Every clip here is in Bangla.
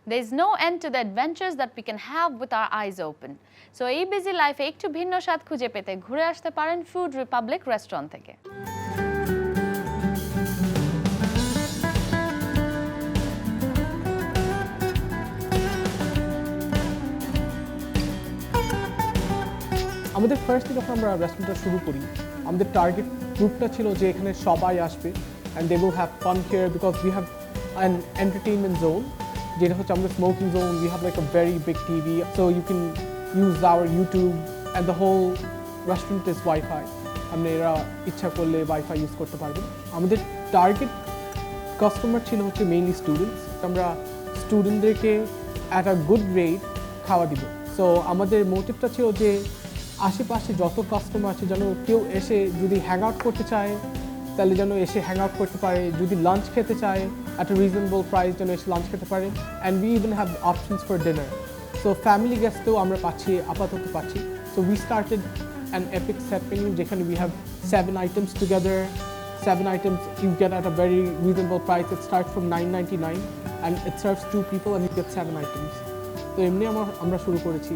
There is no end to the adventures that we can have with our eyes open. So এই busy life এ একটু ভিন্ন স্বাদ খুঁজে পেতে ঘুরে আসতে পারেন ফুড রিপাবলিক রেস্টুরেন্ট থেকে। আমাদের ফার্স্টে যখন আমরা রেস্টুরেন্টটা শুরু করি আমাদের টার্গেট গ্রুপটা ছিল যে এখানে সবাই আসবে and they will have fun here because we have an entertainment zone যেটা হচ্ছে আমাদের smoking zone we have like a very big TV so you can use our YouTube and the whole restaurant is wifi আপনারা ইচ্ছা করলে ওয়াইফাই ইউজ করতে পারবেন। আমাদের টার্গেট কাস্টমার ছিল হচ্ছে মেইনলি স্টুডেন্টস আমরা স্টুডেন্টদেরকে অ্যাট আ গুড রেট খাওয়া দিব। সো আমাদের মোটিভটা ছিল যে আশেপাশে যত কাস্টমার আছে যেন কেউ এসে যদি হ্যাং আউট করতে চায় তাহলে যেন এসে হ্যাং আউট করতে পারে, যদি লাঞ্চ খেতে চায় অ্যাট আ রিজনেবল প্রাইস যেন এসে লাঞ্চ খেতে পারে and we even have options for dinner. So family গেস্টেও আমরা আপাতত পাচ্ছি। So we started an epic set menu যেখানে we have 7 items together. 7 items you get at a very reasonable price. It starts from $9.99 and it serves 2 people and you get 7 items. তো এমনি আমরা শুরু করেছি।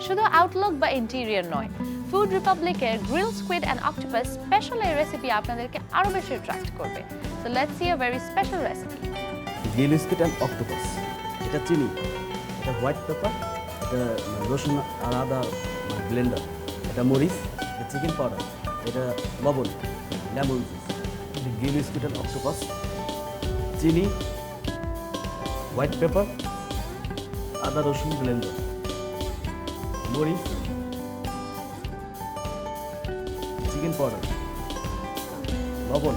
শুধু আউটলুক বা ইন্টেরিয়র নয়, ফুড রিপাবলিকের grill squid and octopus special এই রেসিপি আপনাদেরকে আরও বেশি অ্যাট্রাক্ট করবে। So let's see a very special recipe. Grill squid and octopus, এটা চিনি, এটা হোয়াইট পেপার, এটা রসুন আর আদা ব্লেন্ডার, এটা মরিচ, এটা চিকেন পাউডার, এটা লবণ, lemon juice. Grill squid and octopus, চিনি, হোয়াইট পেপার, আদা রসুন ব্লেন্ডার, মরিচ, চিকেন পাউডার, লবণ,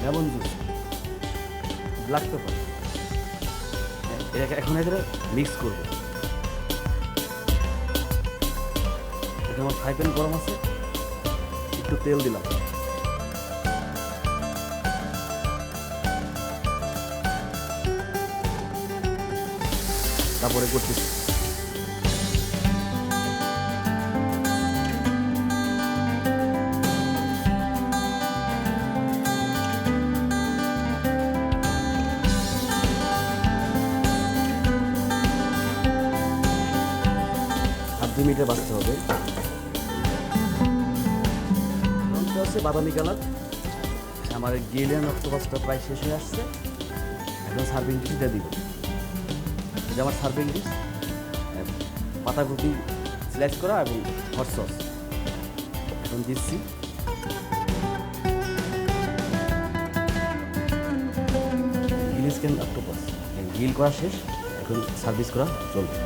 লেমন জুস, ব্ল্যাক পেপার। এখন এদের মিক্স করবো। এটা আমার ফ্রাই প্যান গরম আছে, একটু তেল দিলাম, তারপরে করতেছি মিনিটে বাঁচতে হবে। রংটা হচ্ছে বাদামি কালার। আমার গ্রিল অক্টোপাসটা প্রায় শেষ হয়ে আসছে। এখন সার্ভিং ডিশটা দিব। এটা আমার সার্ভিং ডিশ, পাতাকপি স্লাইস করা এবং হট সস। এখন দিচ্ছি গ্রিল অক্টোপাস, গ্রিল করা শেষ, এখন সার্ভিস করা চলবে।